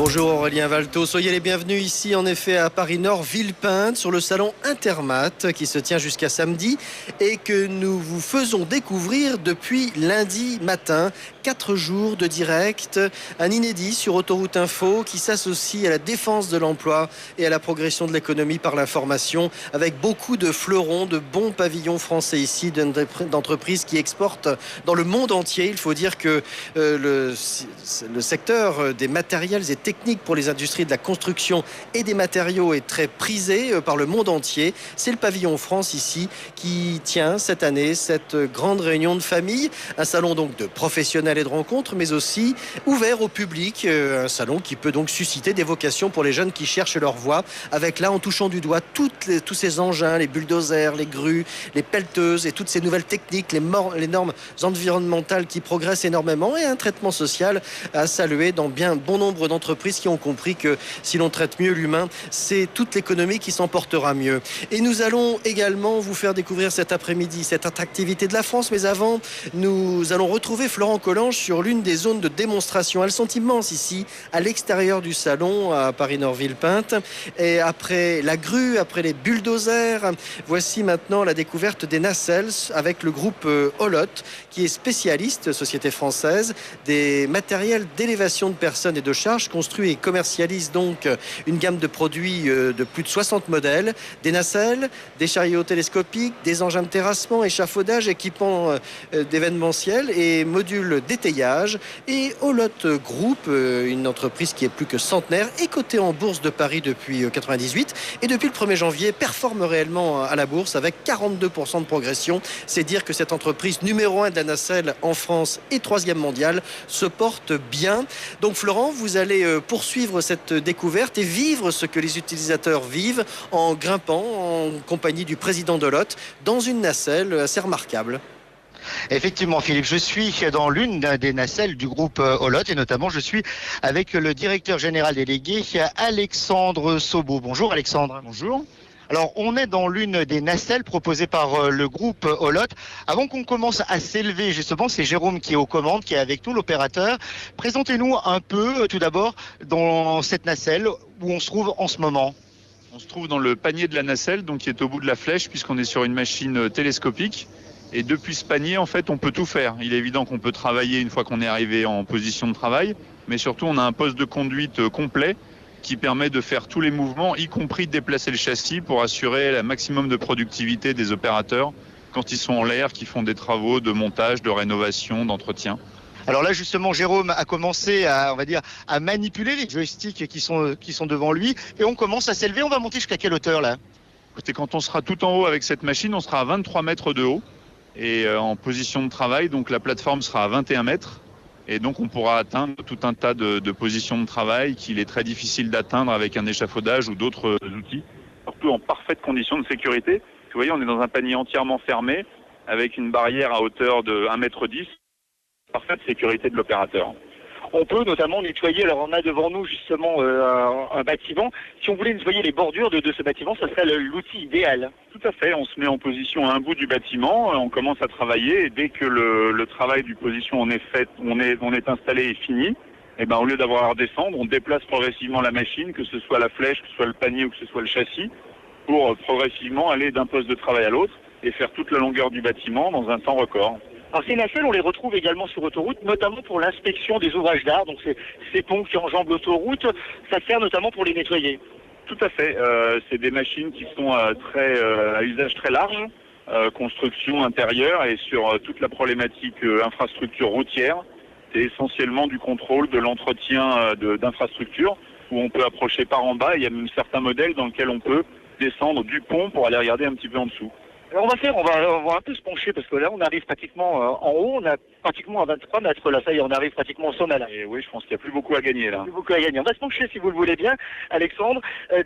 Bonjour Aurélien Valto, soyez les bienvenus ici en effet à Paris-Nord, Villepinte, sur le salon Intermat qui se tient jusqu'à samedi et que nous vous faisons découvrir depuis lundi matin. 4 jours de direct, un inédit sur Autoroute Info qui s'associe à la défense de l'emploi et à la progression de l'économie par l'information, avec beaucoup de fleurons, de bons pavillons français ici, d'entreprises qui exportent dans le monde entier. Il faut dire que le secteur des matériels et techniques pour les industries de la construction et des matériaux est très prisé par le monde entier. C'est le pavillon France ici qui tient cette année cette grande réunion de famille, un salon donc de professionnels et de rencontres, mais aussi ouvert au public, un salon qui peut donc susciter des vocations pour les jeunes qui cherchent leur voie, avec là en touchant du doigt tous ces engins, les bulldozers, les grues, les pelleteuses et toutes ces nouvelles techniques, les normes environnementales qui progressent énormément, et un traitement social à saluer dans bien bon nombre d'entreprises qui ont compris que si l'on traite mieux l'humain, c'est toute l'économie qui s'en portera mieux. Et nous allons également vous faire découvrir cet après-midi cette attractivité de la France, mais avant, nous allons retrouver Florent Collange sur l'une des zones de démonstration. Elles sont immenses ici, à l'extérieur du salon, à Paris-Nord-Villepinte. Et après la grue, après les bulldozers, voici maintenant la découverte des nacelles avec le groupe Olot, qui est spécialiste, société française, des matériels d'élévation de personnes et de charges, construit et commercialise donc une gamme de produits de plus de 60 modèles, des nacelles, des chariots télescopiques, des engins de terrassement, échafaudage, équipements d'événementiel et modules d'étayage. Et Olot Group, une entreprise qui est plus que centenaire, est cotée en bourse de Paris depuis 1998 et depuis le 1er janvier performe réellement à la bourse avec 42% de progression. C'est dire que cette entreprise numéro 1 de la nacelle en France et 3e mondiale se porte bien. Donc Florent, vous allez poursuivre cette découverte et vivre ce que les utilisateurs vivent en grimpant en compagnie du président d'Olot dans une nacelle assez remarquable. Effectivement, Philippe, je suis dans l'une des nacelles du groupe Olot et notamment je suis avec le directeur général délégué Alexandre Sobo. Bonjour Alexandre. Bonjour. Alors, on est dans l'une des nacelles proposées par le groupe Olot. Avant qu'on commence à s'élever, justement, c'est Jérôme qui est aux commandes, qui est avec nous, l'opérateur. Présentez-nous un peu, tout d'abord, dans cette nacelle où on se trouve en ce moment. On se trouve dans le panier de la nacelle, donc qui est au bout de la flèche, puisqu'on est sur une machine télescopique. Et depuis ce panier, en fait, on peut tout faire. Il est évident qu'on peut travailler une fois qu'on est arrivé en position de travail, mais surtout, on a un poste de conduite complet qui permet de faire tous les mouvements, y compris de déplacer le châssis pour assurer le maximum de productivité des opérateurs quand ils sont en l'air, qui font des travaux de montage, de rénovation, d'entretien. Alors là, justement, Jérôme a commencé à manipuler les joysticks qui sont devant lui et on commence à s'élever. On va monter jusqu'à quelle hauteur là ? Écoutez, quand on sera tout en haut avec cette machine, on sera à 23 mètres de haut et en position de travail, donc la plateforme sera à 21 mètres. Et donc, on pourra atteindre tout un tas de positions de travail qu'il est très difficile d'atteindre avec un échafaudage ou d'autres outils, surtout en parfaite condition de sécurité. Vous voyez, on est dans un panier entièrement fermé avec une barrière à hauteur de 1,10 m, parfaite sécurité de l'opérateur. On peut notamment nettoyer, alors on a devant nous justement un bâtiment. Si on voulait nettoyer les bordures de ce bâtiment, ça serait l'outil idéal. Tout à fait, on se met en position à un bout du bâtiment, on commence à travailler et dès que le travail du position en est fait, on est installé et fini, et ben au lieu d'avoir à redescendre, on déplace progressivement la machine, que ce soit la flèche, que ce soit le panier ou que ce soit le châssis, pour progressivement aller d'un poste de travail à l'autre et faire toute la longueur du bâtiment dans un temps record. Alors ces nacelles, on les retrouve également sur autoroute, notamment pour l'inspection des ouvrages d'art. Donc ces ponts qui enjambent l'autoroute, ça sert notamment pour les nettoyer. Tout à fait. C'est des machines qui sont à usage très large, construction intérieure et sur toute la problématique infrastructure routière. C'est essentiellement du contrôle de l'entretien d'infrastructures où on peut approcher par en bas. Il y a même certains modèles dans lesquels on peut descendre du pont pour aller regarder un petit peu en dessous. Alors on va un peu se pencher parce que là on arrive pratiquement en haut, on a pratiquement à 23 mètres là, ça y est, on arrive pratiquement au sommet là. Et oui, je pense qu'il n'y a plus beaucoup à gagner là. Plus beaucoup à gagner. On va se pencher si vous le voulez bien, Alexandre.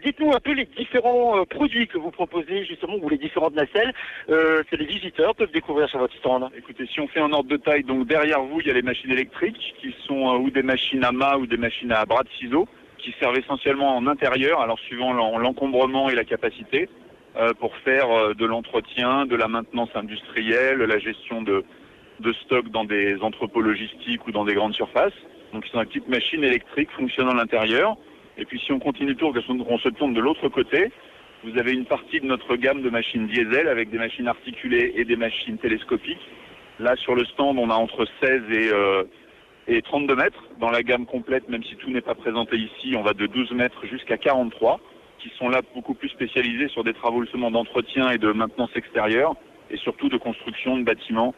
Dites-nous un peu les différents produits que vous proposez justement, ou les différentes nacelles que les visiteurs peuvent découvrir sur votre stand. Écoutez, si on fait un ordre de taille, donc derrière vous il y a les machines électriques qui sont ou des machines à mât ou des machines à bras de ciseaux qui servent essentiellement en intérieur, alors suivant l'encombrement et la capacité. Pour faire de l'entretien, de la maintenance industrielle, la gestion de stock dans des entrepôts logistiques ou dans des grandes surfaces. Donc c'est une petite machine électrique fonctionnant à l'intérieur. Et puis si on continue le tour, on se tourne de l'autre côté, vous avez une partie de notre gamme de machines diesel avec des machines articulées et des machines télescopiques. Là sur le stand, on a entre 16 et 32 mètres. Dans la gamme complète, même si tout n'est pas présenté ici, on va de 12 mètres jusqu'à 43, qui sont là beaucoup plus spécialisés sur des travaux seulement d'entretien et de maintenance extérieure, et surtout de construction de bâtiments,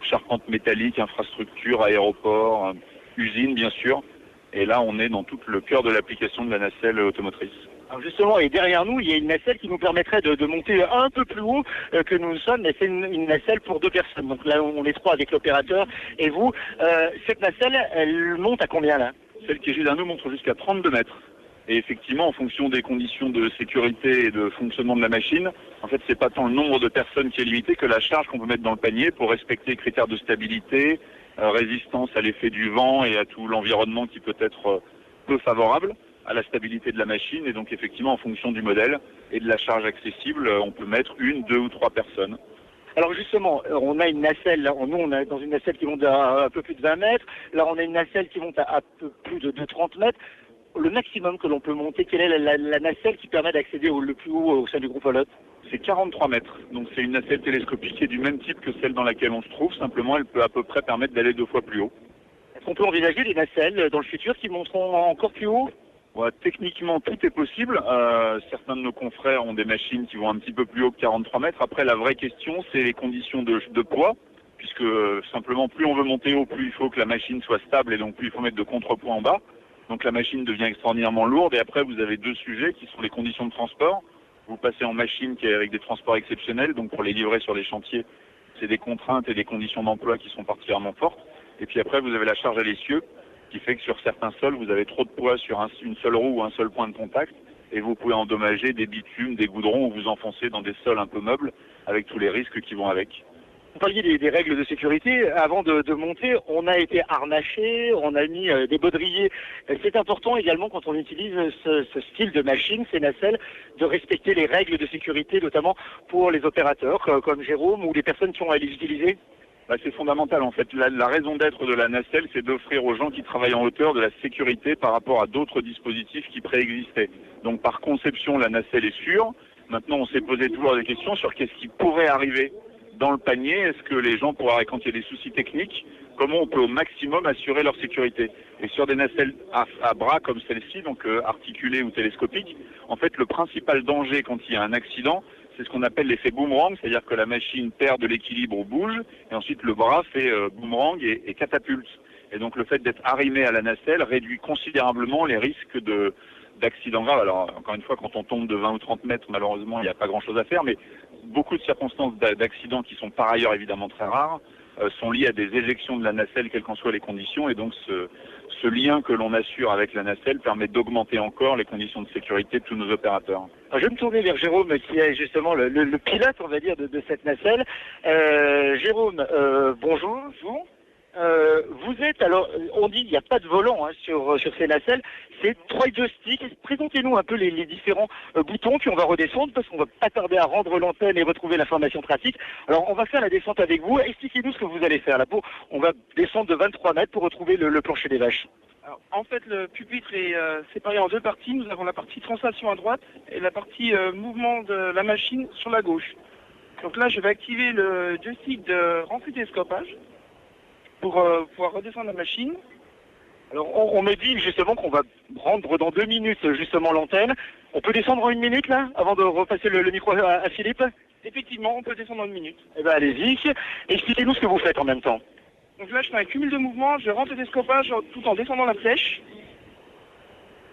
charpente métallique, infrastructures, aéroports, usines bien sûr. Et là, on est dans tout le cœur de l'application de la nacelle automotrice. Alors justement, et derrière nous, il y a une nacelle qui nous permettrait de monter un peu plus haut que nous sommes, mais c'est une nacelle pour 2 personnes. Donc là, on est 3 avec l'opérateur et vous. Cette nacelle, elle monte à combien là? Celle qui est juste derrière nous monte jusqu'à 32 mètres. Et effectivement, en fonction des conditions de sécurité et de fonctionnement de la machine, en fait, c'est pas tant le nombre de personnes qui est limité que la charge qu'on peut mettre dans le panier pour respecter les critères de stabilité, résistance à l'effet du vent et à tout l'environnement qui peut être peu favorable à la stabilité de la machine. Et donc, effectivement, en fonction du modèle et de la charge accessible, on peut mettre 1, 2 ou 3 personnes. Alors justement, on a une nacelle, nous on est dans une nacelle qui monte à un peu plus de 20 mètres, là on a une nacelle qui monte à peu plus de 30 mètres. Le maximum que l'on peut monter, quelle est la nacelle qui permet d'accéder le plus haut au sein du groupe Olot? C'est 43 mètres, donc c'est une nacelle télescopique qui est du même type que celle dans laquelle on se trouve, simplement elle peut à peu près permettre d'aller 2 fois plus haut. Est-ce qu'on peut envisager des nacelles dans le futur qui monteront encore plus haut? Ouais, techniquement, tout est possible. Certains de nos confrères ont des machines qui vont un petit peu plus haut que 43 mètres. Après, la vraie question, c'est les conditions de poids, puisque simplement, plus on veut monter haut, plus il faut que la machine soit stable et donc plus il faut mettre de contrepoids en bas. Donc la machine devient extraordinairement lourde et après vous avez 2 sujets qui sont les conditions de transport. Vous passez en machine qui est avec des transports exceptionnels, donc pour les livrer sur les chantiers, c'est des contraintes et des conditions d'emploi qui sont particulièrement fortes. Et puis après vous avez la charge à l'essieu qui fait que sur certains sols vous avez trop de poids sur une seule roue ou un seul point de contact et vous pouvez endommager des bitumes, des goudrons ou vous enfoncer dans des sols un peu meubles avec tous les risques qui vont avec. Vous parliez des règles de sécurité. Avant de monter, on a été harnaché, on a mis des baudriers. C'est important également quand on utilise ce style de machine, ces nacelles, de respecter les règles de sécurité, notamment pour les opérateurs comme Jérôme ou les personnes qui ont à les utiliser. C'est fondamental en fait. La raison d'être de la nacelle, c'est d'offrir aux gens qui travaillent en hauteur de la sécurité par rapport à d'autres dispositifs qui préexistaient. Donc par conception, la nacelle est sûre. Maintenant, on s'est posé toujours des questions sur qu'est-ce qui pourrait arriver dans le panier. Est-ce que les gens pourraient, quand il y a des soucis techniques, comment on peut au maximum assurer leur sécurité? Et sur des nacelles à bras comme celle-ci, donc articulées ou télescopiques, en fait le principal danger quand il y a un accident, c'est ce qu'on appelle l'effet boomerang, c'est-à-dire que la machine perd de l'équilibre ou bouge, et ensuite le bras fait boomerang et catapulte. Et donc le fait d'être arrimé à la nacelle réduit considérablement les risques d'accidents graves. Alors encore une fois, quand on tombe de 20 ou 30 mètres, malheureusement, il n'y a pas grand-chose à faire, mais beaucoup de circonstances d'accidents qui sont par ailleurs évidemment très rares sont liées à des éjections de la nacelle, quelles qu'en soient les conditions, et donc ce lien que l'on assure avec la nacelle permet d'augmenter encore les conditions de sécurité de tous nos opérateurs. Alors, je vais me tourner vers Jérôme qui est justement le pilote, on va dire, de cette nacelle. Jérôme, bonjour. Vous êtes, alors, on dit qu'il n'y a pas de volant sur ces nacelles, c'est 3 joysticks. Présentez-nous un peu les différents boutons, puis on va redescendre parce qu'on va pas tarder à rendre l'antenne et retrouver l'information pratique. Alors, on va faire la descente avec vous. Expliquez-nous ce que vous allez faire là. On va descendre de 23 mètres pour retrouver le plancher des vaches. Alors, en fait, le pupitre est séparé en 2 parties. Nous avons la partie translation à droite et la partie mouvement de la machine sur la gauche. Donc là, je vais activer le joystick de rentrée télescopage pour pouvoir redescendre la machine. Alors, on me dit justement qu'on va rendre dans 2 minutes justement l'antenne. On peut descendre en 1 minute là, avant de repasser le micro à Philippe? Effectivement, on peut descendre en 1 minute. Eh bien, allez-y. Expliquez-nous ce que vous faites en même temps. Donc là, je fais un cumul de mouvements, je rentre le télescopage tout en descendant la flèche.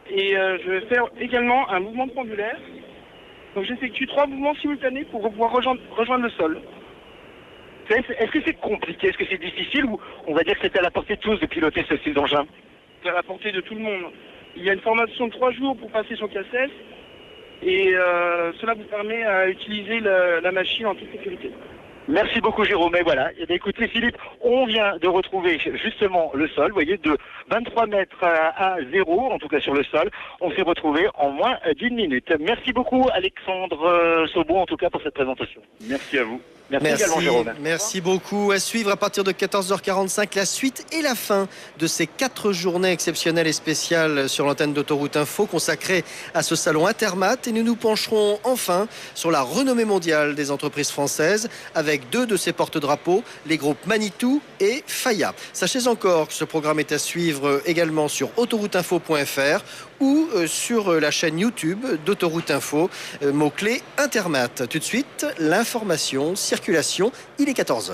Et je vais faire également un mouvement de pendulaire. Donc j'effectue 3 mouvements simultanés pour pouvoir rejoindre le sol. Est-ce que c'est compliqué? Est-ce que c'est difficile ou on va dire que c'est à la portée de tous de piloter ce style d'engin? C'est à la portée de tout le monde. Il y a une formation de 3 jours pour passer son KSS et cela vous permet à utiliser la machine en toute sécurité. Merci beaucoup Jérôme. Et voilà, et bien, écoutez Philippe, on vient de retrouver justement le sol, vous voyez, de 23 mètres à 0, en tout cas sur le sol, on s'est retrouvé en moins d'1 minute. Merci beaucoup Alexandre Saubon en tout cas pour cette présentation. Merci à vous. Merci également, Jérôme. Merci beaucoup. À suivre à partir de 14h45, la suite et la fin de ces 4 journées exceptionnelles et spéciales sur l'antenne d'Autoroute Info consacrées à ce salon Intermat. Et nous nous pencherons enfin sur la renommée mondiale des entreprises françaises avec 2 de ses porte-drapeaux, les groupes Manitou et Faya. Sachez encore que ce programme est à suivre également sur autorouteinfo.fr ou sur la chaîne YouTube d'Autoroute Info, mot-clé Intermat. Tout de suite, l'information, circulation, il est 14h.